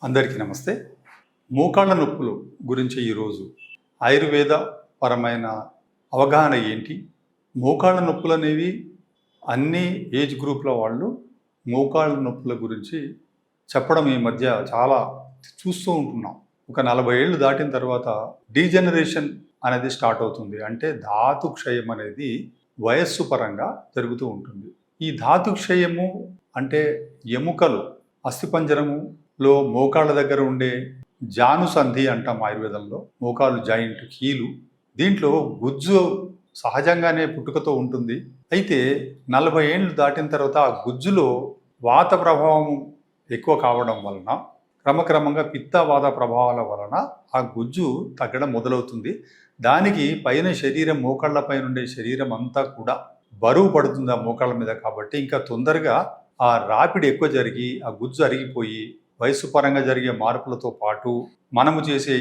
అందరికీ నమస్తే. మోకాళ్ళ నొప్పులు గురించి ఈరోజు ఆయుర్వేద పరమైన అవగాహన ఏంటి? మోకాళ్ళ నొప్పులు అనేవి అన్ని ఏజ్ గ్రూప్ల వాళ్ళు మోకాళ్ళ నొప్పుల గురించి చెప్పడం ఈ మధ్య చాలా చూస్తూ ఉంటున్నాం. ఒక 40 ఏళ్ళు దాటిన తర్వాత డీజనరేషన్ అనేది స్టార్ట్ అవుతుంది. అంటే ధాతు క్షయం అనేది వయస్సు పరంగా జరుగుతూ ఉంటుంది. ఈ ధాతు క్షయము అంటే ఎముకలు అస్థిపంజరములో మోకాళ్ళ దగ్గర ఉండే జాను సంధి అంటాం ఆయుర్వేదంలో. మోకాలు జాయింట్ కీలు, దీంట్లో గుజ్జు సహజంగానే పుట్టుకతో ఉంటుంది. అయితే 40 ఏళ్ళు దాటిన తర్వాత ఆ గుజ్జులో వాత ప్రభావం ఎక్కువ కావడం వలన క్రమక్రమంగా పిత్తవాత ప్రభావాల వలన ఆ గుజ్జు తగ్గడం మొదలవుతుంది. దానికి పైన శరీరం, మోకాళ్ళ పైన ఉండే శరీరం అంతా కూడా బరువు పడుతుంది ఆ మోకాళ్ళ మీద. కాబట్టి ఇంకా తొందరగా ఆ రాపిడి ఎక్కువ జరిగి ఆ గుజ్జు అరిగిపోయి వయస్సు పరంగా జరిగే మార్పులతో పాటు మనము చేసే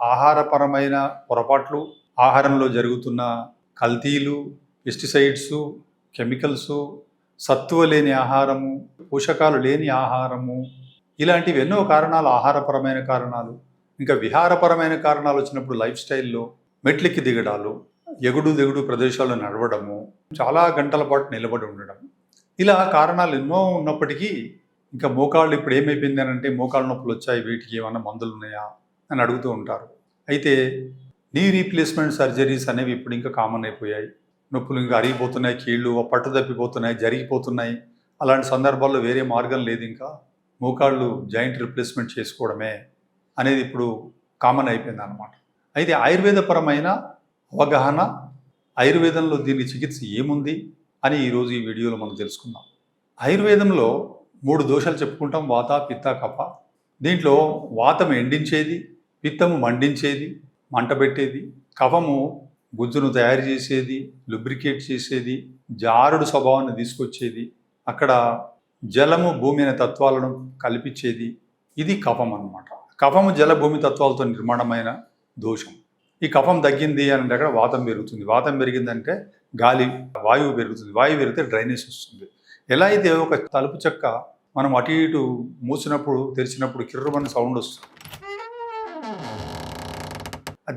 ఆహారపరమైన పొరపాట్లు, ఆహారంలో జరుగుతున్న కల్తీలు, పెస్టిసైడ్స్, కెమికల్స్, సత్తువ లేని ఆహారము, పోషకాలు లేని ఆహారము, ఇలాంటివి ఎన్నో కారణాలు, ఆహారపరమైన కారణాలు. ఇంకా విహారపరమైన కారణాలు వచ్చినప్పుడు లైఫ్ స్టైల్లో మెట్లెక్కి దిగడాలు, ఎగుడు దిగుడు ప్రదేశాల్లో నడవడము, చాలా గంటల పాటు నిలబడి ఉండడం, ఇలా కారణాలు ఎన్నో ఉన్నప్పటికీ ఇంకా మోకాళ్ళు ఇప్పుడు ఏమైపోయింది అని అంటే మోకాళ్ళ నొప్పులు వచ్చాయి, వీటికి ఏమన్నా మందులు ఉన్నాయా అని అడుగుతూ ఉంటారు. అయితే నీ రీప్లేస్మెంట్ సర్జరీస్ అనేవి ఇప్పుడు ఇంకా కామన్ అయిపోయాయి. నొప్పులు ఇంకా అరిగిపోతున్నాయి, కీళ్ళు పట్టు తప్పిపోతున్నాయి, జరిగిపోతున్నాయి. అలాంటి సందర్భాల్లో వేరే మార్గం లేదు, ఇంకా మోకాళ్ళు జాయింట్ రిప్లేస్మెంట్ చేసుకోవడమే అనేది ఇప్పుడు కామన్ అయిపోయింది అన్నమాట. అయితే ఆయుర్వేదపరమైన అవగాహన, ఆయుర్వేదంలో దీని చికిత్స ఏముంది అని ఈరోజు ఈ వీడియోలో మనం తెలుసుకుందాం. ఆయుర్వేదంలో 3 దోషాలు చెప్పుకుంటాం: వాత, పిత్త, కఫ. దీంట్లో వాతం ఎండించేది, పిత్తము మండించేది, మంట పెట్టేది, కఫము గుజ్జును తయారు చేసేది, లుబ్రికేట్ చేసేది, జారుడు స్వభావాన్ని తీసుకొచ్చేది, అక్కడ జలము భూమి అనే తత్వాలను కల్పించేది. ఇది కఫం అన్నమాట. కఫము జల భూమి తత్వాలతో నిర్మాణమైన దోషం. ఈ కఫం తగ్గింది అంటే అక్కడ వాతం పెరుగుతుంది. వాతం పెరిగిందంటే గాలి, వాయువు పెరుగుతుంది. వాయువు పెరిగితే డ్రైనేజ్ వస్తుంది. ఎలా అయితే ఒక తలుపు చెక్క మనం అటు ఇటు మూసినప్పుడు, తెరిచినప్పుడు కిర్రమని సౌండ్ వస్తుంది.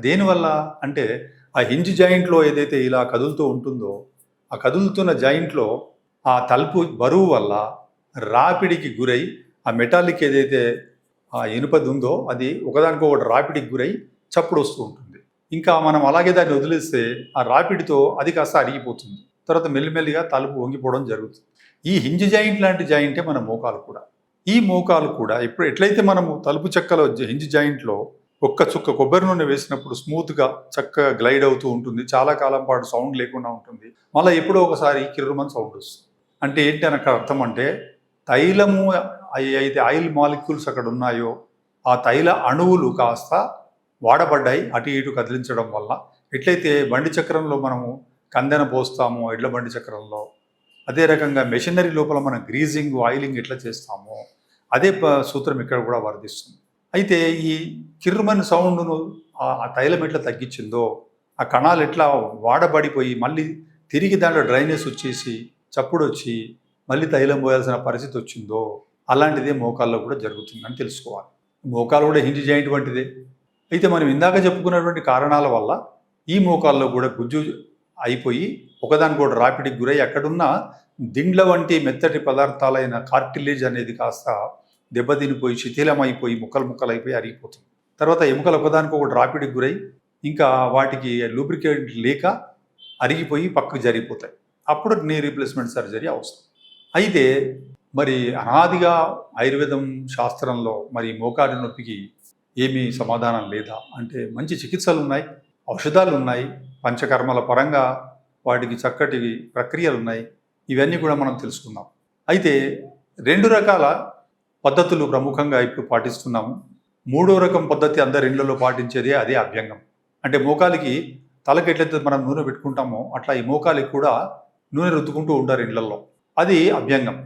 దేనివల్ల అంటే ఆ హింజ్ జాయింట్లో ఏదైతే ఇలా కదులుతూ ఉంటుందో, ఆ కదులుతున్న జాయింట్లో ఆ తలుపు బరువు వల్ల రాపిడికి గురై ఆ మెటాలిక్ ఏదైతే ఆ ఇనుపది ఉందో అది ఒకదానికొకటి రాపిడికి గురై చప్పుడు వస్తూ ఉంటుంది. ఇంకా మనం అలాగే దాన్ని వదిలేస్తే ఆ రాపిడితో అది కాస్త అరిగిపోతుంది. తర్వాత మెల్లిమెల్లిగా తలుపు వంగిపోవడం జరుగుతుంది. ఈ హింజ్ జాయింట్ లాంటి జాయింటే మన మోకాలు కూడా. ఈ మోకాలు కూడా ఇప్పుడు ఎట్లయితే మనము తలుపు చెక్కలో హింజ్ జాయింట్లో ఒక్క చుక్క కొబ్బరి నూనె వేసినప్పుడు స్మూత్గా చక్కగా గ్లైడ్ అవుతూ ఉంటుంది, చాలా కాలం పాటు సౌండ్ లేకుండా ఉంటుంది. మళ్ళీ ఎప్పుడో ఒకసారి కిర్రుమని సౌండ్ వస్తుంది. అంటే ఏంటి అని అక్కడ అర్థం అంటే తైలము అయితే ఆయిల్ మాలిక్యూల్స్ అక్కడ ఉన్నాయో ఆ తైల అణువులు కాస్త వాడబడ్డాయి అటు ఇటు కదిలించడం వల్ల. ఎట్లయితే బండి చక్రంలో మనము కందెన పోస్తామో ఎడ్ల బండి చక్రంలో, అదే రకంగా మెషినరీ లోపల మనం గ్రీజింగ్, ఆయిలింగ్ ఎట్లా చేస్తామో అదే సూత్రం ఇక్కడ కూడా వర్తిస్తుంది. అయితే ఈ కిర్రుమని సౌండ్ను ఆ తైలం ఎట్లా తగ్గించిందో, ఆ కణాలు ఎట్లా వాడబడిపోయి మళ్ళీ తిరిగి దాంట్లో డ్రైనేజ్ వచ్చేసి చప్పుడు వచ్చి మళ్ళీ తైలం పోయాల్సిన పరిస్థితి వచ్చిందో, అలాంటిదే మోకాల్లో కూడా జరుగుతుందని తెలుసుకోవాలి. మోకాలు కూడా హింజ్ జాయింట్ వంటిదే. అయితే మనం ఇందాక చెప్పుకున్నటువంటి కారణాల వల్ల ఈ మోకాల్లో కూడా గుజ్జు అయిపోయి ఒకదానికొకటి రాపిడికి గురై అక్కడున్న దిండ్ల వంటి మెత్తటి పదార్థాలైన కార్టిలేజ్ అనేది కాస్త దెబ్బతినిపోయి శిథిలమైపోయి ముక్కలు ముక్కలు అయిపోయి అరిగిపోతుంది. తర్వాత ఎముకలు ఒకదానికొకటి రాపిడికి గురై ఇంకా వాటికి లూబ్రికేట్ లేక అరిగిపోయి పక్కకు జరిగిపోతాయి. అప్పుడు నీ రీప్లేస్మెంట్ సర్జరీ అవసరం. అయితే మరి అనాదిగా ఆయుర్వేదం శాస్త్రంలో మరి మోకాలి నొప్పికి ఏమీ సమాధానం లేదా అంటే మంచి చికిత్సలు ఉన్నాయి, ఔషధాలు ఉన్నాయి, పంచకర్మల పరంగా వాటికి చక్కటి ప్రక్రియలు ఉన్నాయి. ఇవన్నీ కూడా మనం తెలుసుకుందాం. అయితే 2 రకాల పద్ధతులు ప్రముఖంగా ఇప్పుడు పాటిస్తున్నాము. 3వ రకం పద్ధతి అందరి ఇళ్లలో పాటించేదే, అదే అభ్యంగం. అంటే మోకాలికి తలకి ఎట్లయితే మనం నూనె పెట్టుకుంటామో అట్లా ఈ మోకాలికి కూడా నూనె రుద్దుకుంటూ ఉంటారు ఇళ్లలో. అది అభ్యంగం.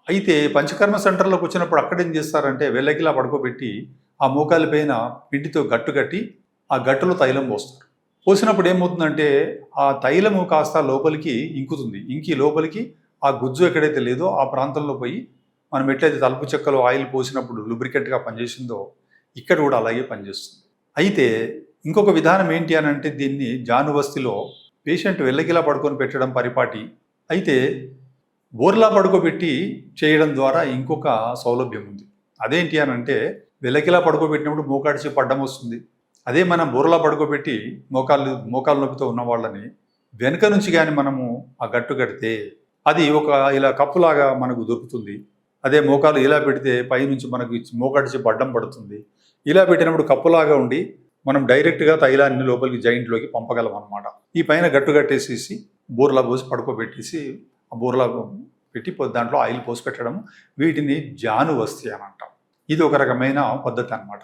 అయితే పంచకర్మ సెంటర్లోకి వచ్చినప్పుడు అక్కడ ఏం చేస్తారంటే వెల్లకిలా పడుకోబెట్టి ఆ మోకాలి పైన పిండితో గట్టు కట్టి ఆ గట్టులో తైలం పోస్తారు. పోసినప్పుడు ఏమవుతుందంటే ఆ తైలము కాస్త లోపలికి ఇంకుతుంది. ఇంకి లోపలికి ఆ గుజ్జు ఎక్కడైతే లేదో ఆ ప్రాంతంలో పోయి మనం ఎట్లయితే తలుపు చెక్కలో ఆయిల్ పోసినప్పుడు లూబ్రికెంట్గా పనిచేసిందో ఇక్కడ కూడా అలాగే పనిచేస్తుంది. అయితే ఇంకొక విధానం ఏంటి అని అంటే దీన్ని జానువస్తిలో పేషెంట్ వెళ్ళకిలా పడుకొని పెట్టడం పరిపాటి. అయితే బోర్లా పడుకోబెట్టి చేయడం ద్వారా ఇంకొక సౌలభ్యం ఉంది. అదేంటి అని అంటే వెళ్ళకిలా పడుకోబెట్టినప్పుడు మోకాడిచి పడ్డం వస్తుంది. అదే మనం బోర్లా పడుకోబెట్టి మోకాలు నొప్పితో ఉన్న వాళ్ళని వెనుక నుంచి కానీ మనము ఆ గట్టు కడితే అది ఒక ఇలా కప్పులాగా మనకు దొరుకుతుంది. అదే మోకాలు ఇలా పెడితే పైనుంచి మనకు మోకాడిచి పడ్డం పడుతుంది. ఇలా పెట్టినప్పుడు కప్పులాగా ఉండి మనం డైరెక్ట్గా తైలాన్ని లోపలికి జాయింట్లోకి పంపగలం అన్నమాట. ఈ పైన గట్టు కట్టేసేసి బోర్లా పోసి పడుకోబెట్టేసి ఆ బోర్లా పెట్టి దాంట్లో ఆయిల్ పోసి పెట్టడం, వీటిని జానువస్తి అని అంటాం. ఇది ఒక రకమైన పద్ధతి అన్నమాట.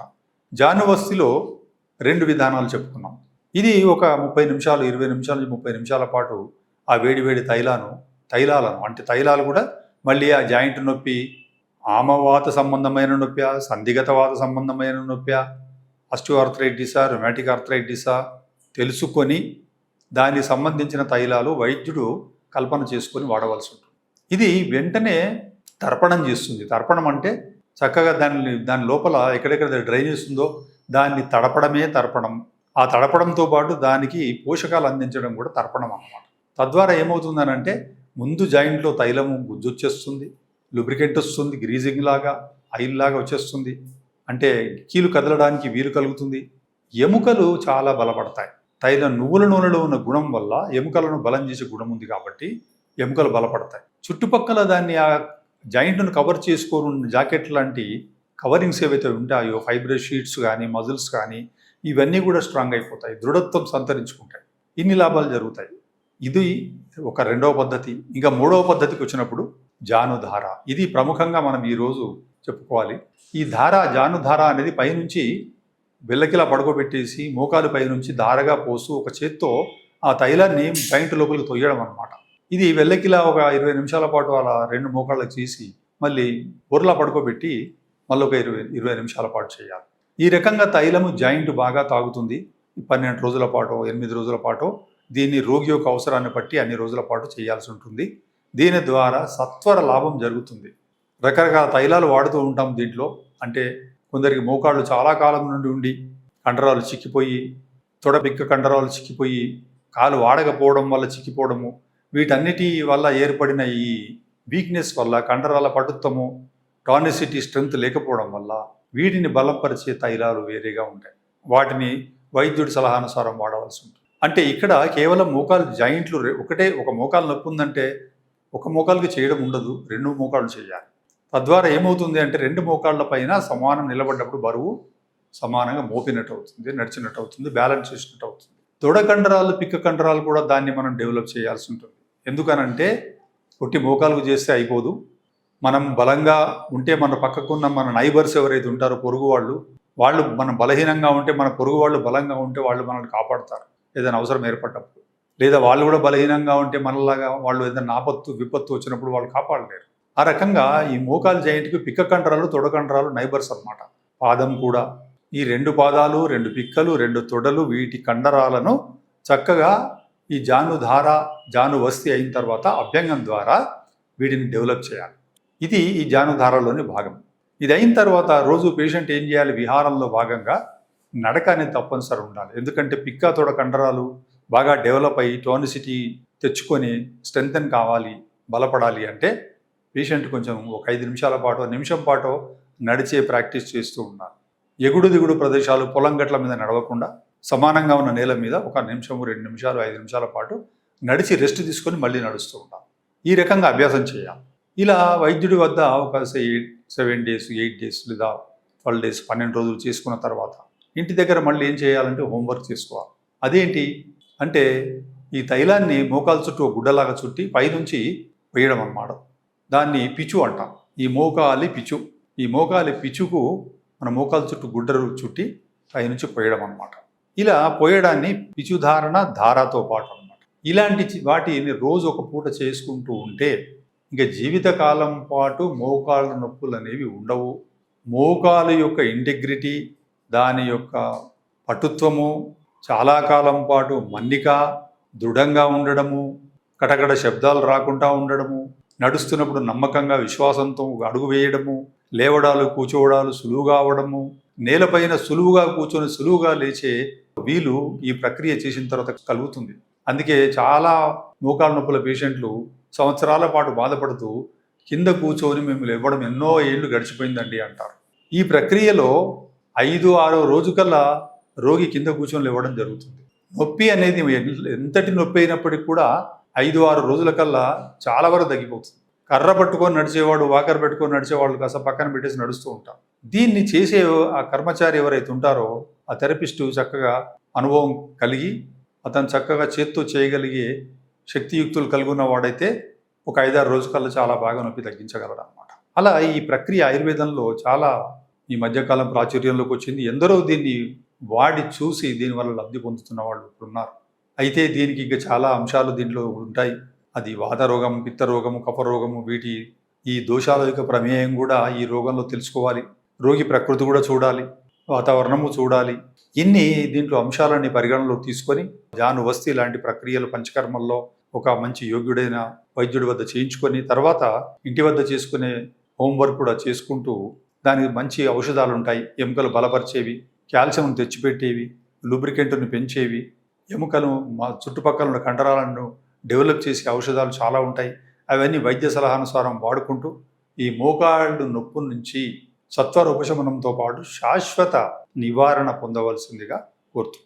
జానువస్తిలో 2 విధానాలు చెప్పుకున్నాం. ఇది ఒక 30 నిమిషాలు 20 నిమిషాల నుంచి 30 నిమిషాల పాటు ఆ వేడి తైలాలను అంటే తైలాలు కూడా మళ్ళీ ఆ జాయింట్ నొప్పి ఆమవాత సంబంధమైన నొప్పి, సంధిగత వాత సంబంధమైన నొప్పి, ఆస్టియోఆర్థరైటిసా, రుమాటిక్ ఆర్థరైటిసా తెలుసుకొని దానికి సంబంధించిన తైలాలు వైద్యుడు కల్పన చేసుకొని వాడవలసి ఉంటుంది. ఇది వెంటనే తర్పణం చేస్తుంది. తర్పణం అంటే చక్కగా దాని లోపల ఎక్కడెక్కడ డ్రైనేజ్ ఉందో దాన్ని తడపడమే తర్పణం. ఆ తడపడంతో పాటు దానికి పోషకాలు అందించడం కూడా తర్పణం అన్నమాట. తద్వారా ఏమవుతుందనంటే ముందు జాయింట్లో తైలము గుజ్జొచ్చేస్తుంది, లూబ్రికెంట్ వస్తుంది, గ్రీజింగ్ లాగా ఆయిల్ లాగా వచ్చేస్తుంది. అంటే కీలు కదలడానికి వీలు కలుగుతుంది. ఎముకలు చాలా బలపడతాయి. నువ్వుల నూనెలో ఉన్న గుణం వల్ల ఎముకలను బలం చేసే గుణం ఉంది కాబట్టి ఎముకలు బలపడతాయి. చుట్టుపక్కల దాన్ని ఆ జాయింట్ను కవర్ చేసుకోని జాకెట్ లాంటి కవరింగ్స్ ఏవైతే ఉంటాయో ఫైబ్రస్ షీట్స్ కానీ మజిల్స్ కానీ ఇవన్నీ కూడా స్ట్రాంగ్ అయిపోతాయి, దృఢత్వం సంతరించుకుంటాయి. ఇన్ని లాభాలు జరుగుతాయి. ఇది ఒక 2వ పద్ధతి. ఇంకా 3వ పద్ధతికి వచ్చినప్పుడు జానుధార. ఇది ప్రముఖంగా మనం ఈరోజు చెప్పుకోవాలి. ఈ జానుధార అనేది పైనుంచి బెల్లకిలా పడుకోబెట్టేసి మోకాలు పైనుంచి ధారగా పోసు ఒక చేత్తో ఆ తైలాన్ని జాయింట్ లోపలికి తొయ్యడం అన్నమాట. ఇది వెల్లకిలా ఒక 20 నిమిషాల పాటు అలా 2 మోకాళ్ళకి చేసి మళ్ళీ బొర్లా పడుకోబెట్టి మళ్ళీ ఒక 20 నిమిషాల పాటు చేయాలి. ఈ రకంగా తైలము జాయింట్ బాగా తాగుతుంది. 12 రోజుల పాటు 8 రోజుల పాటు దీన్ని రోగి యొక్క అవసరాన్ని బట్టి అన్ని రోజుల పాటు చేయాల్సి ఉంటుంది. దీని ద్వారా సత్వర లాభం జరుగుతుంది. రకరకాల తైలాలు వాడుతూ ఉంటాం దీంట్లో. అంటే కొందరికి మోకాళ్ళు చాలా కాలం నుండి ఉండి కండరాలు చిక్కిపోయి, తొడపిక్క కండరాలు చిక్కిపోయి, కాలు వాడకపోవడం వల్ల చిక్కిపోవడము, వీటన్నిటి వల్ల ఏర్పడిన ఈ వీక్నెస్ వల్ల కండరాల పటుత్వము, టానిసిటీ, స్ట్రెంగ్త్ లేకపోవడం వల్ల వీటిని బలపరిచే తైలాలు వేరేగా ఉంటాయి. వాటిని వైద్యుడి సలహానుసారం వాడవలసి ఉంటుంది. అంటే ఇక్కడ కేవలం మోకాలు జాయింట్లు ఒక మోకాలు నొప్పి ఉందంటే ఒక మోకాలుకి చేయడం ఉండదు, 2 మోకాళ్ళు చేయాలి. తద్వారా ఏమవుతుంది అంటే 2 మోకాళ్ళ పైన సమానం నిలబడ్డప్పుడు బరువు సమానంగా మోపినట్టు అవుతుంది, నడిచినట్టు అవుతుంది, బ్యాలెన్స్ చేసినట్టు అవుతుంది. తొడ కండరాలు, పిక్క కండరాలు కూడా దాన్ని మనం డెవలప్ చేయాల్సి ఉంటుంది. ఎందుకనంటే కొట్టి మోకాలకు చేస్తే అయిపోదు. మనం బలంగా ఉంటే మన పక్కకున్న మన నైబర్స్ ఎవరైతే ఉంటారో పొరుగు వాళ్ళు మనం బలహీనంగా ఉంటే, మన పొరుగు వాళ్ళు బలంగా ఉంటే వాళ్ళు మనల్ని కాపాడుతారు ఏదైనా అవసరం ఏర్పడ్డప్పుడు. లేదా వాళ్ళు కూడా బలహీనంగా ఉంటే మనలాగా వాళ్ళు ఏదైనా విపత్తు వచ్చినప్పుడు వాళ్ళు కాపాడలేరు. ఆ రకంగా ఈ మోకాలు జాయింట్కి పిక్క కండరాలు, తొడ కండరాలు నైబర్స్ అన్నమాట. పాదం కూడా ఈ 2 పాదాలు, 2 పిక్కలు, 2 తొడలు, వీటి కండరాలను చక్కగా ఈ జానువస్తి అయిన తర్వాత అభ్యంగం ద్వారా వీటిని డెవలప్ చేయాలి. ఇది ఈ జానుధారలోని భాగం. ఇది అయిన తర్వాత రోజు పేషెంట్ ఏం చేయాలి? విహారంలో భాగంగా నడక అనేది తప్పనిసరి ఉండాలి. ఎందుకంటే పిక్క, తొడ కండరాలు బాగా డెవలప్ అయ్యి టోనిసిటీ తెచ్చుకొని స్ట్రెంగ్తన్ కావాలి, బలపడాలి అంటే పేషెంట్ కొంచెం ఒక 5 నిమిషాల పాటు, నిమిషం పాటు నడిచే ప్రాక్టీస్ చేస్తూ ఉండాలి. ఎగుడు దిగుడు ప్రదేశాలు, పొలం గట్ల మీద నడవకుండా సమానంగా ఉన్న నేల మీద ఒక నిమిషము, 2 నిమిషాలు, 5 నిమిషాల పాటు నడిచి రెస్ట్ తీసుకొని మళ్ళీ నడుస్తూ ఉండాలి. ఈ రకంగా అభ్యాసం చేయాలి. ఇలా వైద్యుడి వద్ద ఒక 7 డేస్, 8 డేస్ లేదా 12 డేస్, 12 రోజులు చేసుకున్న తర్వాత ఇంటి దగ్గర మళ్ళీ ఏం చేయాలంటే హోంవర్క్ చేసుకోవాలి. అదేంటి అంటే ఈ తైలాన్ని మోకాలు చుట్టూ గుడ్డలాగా చుట్టి పైనుంచి వేయడం అన్నమాట. దాన్ని పిచు అంటాం. ఈ మోకాలి పిచుకు మన మోకాలు చుట్టూ గుడ్డలు చుట్టి పైనుంచి పోయడం అన్నమాట. ఇలా పోయడాన్ని పిచుధారణ, ధారతో పాటు అన్నమాట. ఇలాంటి వాటిని రోజు ఒక పూట చేసుకుంటూ ఉంటే ఇంకా జీవితకాలం పాటు మోకాళ్ళ నొప్పులు అనేవి ఉండవు. మోకాలు యొక్క ఇంటెగ్రిటీ, దాని యొక్క పటుత్వము, చాలా కాలం పాటు మన్నిక, దృఢంగా ఉండడము, కటకట శబ్దాలు రాకుండా ఉండడము, నడుస్తున్నప్పుడు నమ్మకంగా విశ్వాసంతో అడుగు వేయడము, లేవడాలు కూర్చోవడాలు సులువుగా అవడము, నేలపైన సులువుగా కూర్చొని సులువుగా లేచే వీలు ఈ ప్రక్రియ చేసిన తర్వాత కలుగుతుంది. అందుకే చాలా మోకాళ్ళ నొప్పుల పేషెంట్లు సంవత్సరాల పాటు బాధపడుతూ కింద కూర్చొని మేము లేవడం ఎన్నో ఏళ్ళు గడిచిపోయిందండి అంటారు. ఈ ప్రక్రియలో 5-6 రోజుకల్లా రోగి కింద కూర్చొని లేవడం జరుగుతుంది. నొప్పి అనేది ఎంతటి నొప్పి అయినప్పటికీ కూడా 5-6 రోజుల కల్లా చాలా వరకు తగ్గిపోతుంది. కర్ర పట్టుకొని నడిచేవాడు, వాకర్ పెట్టుకొని నడిచేవాళ్ళు కాస్త పక్కన పెట్టేసి నడుస్తూ ఉంటారు. దీన్ని చేసే ఆ కర్మచారి ఎవరైతే ఉంటారో ఆ థెరపిస్టు చక్కగా అనుభవం కలిగి అతను చక్కగా చేత్తో చేయగలిగే శక్తియుక్తులు కలిగి ఉన్న వాడైతే ఒక 5-6 రోజుకల్లా చాలా బాగా నొప్పి తగ్గించగలరు అనమాట. అలా ఈ ప్రక్రియ ఆయుర్వేదంలో చాలా ఈ మధ్యకాలం ప్రాచుర్యంలోకి వచ్చింది. ఎందరో దీన్ని వాడి చూసి దీనివల్ల లబ్ధి పొందుతున్న వాళ్ళు ఉన్నారు. అయితే దీనికి ఇంకా చాలా అంశాలు దీంట్లో ఉంటాయి. అది వాత రోగం, పిత్త రోగము, కఫ రోగము, వీటి ఈ దోషాల యొక్క ప్రమేయం కూడా ఈ రోగంలో తెలుసుకోవాలి. రోగి ప్రకృతి కూడా చూడాలి, వాతావరణము చూడాలి. ఇన్ని దీంట్లో అంశాలన్నీ పరిగణనలో తీసుకొని జానువస్తి లాంటి ప్రక్రియలు పంచకర్మల్లో ఒక మంచి యోగ్యుడైన వైద్యుడి వద్ద చేయించుకొని తర్వాత ఇంటి వద్ద చేసుకునే హోంవర్క్ కూడా చేసుకుంటూ దానికి మంచి ఔషధాలు ఉంటాయి. ఎముకలు బలపరిచేవి, కాల్షియం తెచ్చిపెట్టేవి, లూబ్రికెంట్ను పెంచేవి, ఎముకలు మా చుట్టుపక్కల ఉన్న కండరాలను డెవలప్ చేసే ఔషధాలు చాలా ఉంటాయి. అవన్నీ వైద్య సలహానుసారం వాడుకుంటూ ఈ మోకాళ్ళు నొప్పి నుంచి సత్వర ఉపశమనంతో పాటు శాశ్వత నివారణ పొందవలసిందిగా కోరుతున్నాను.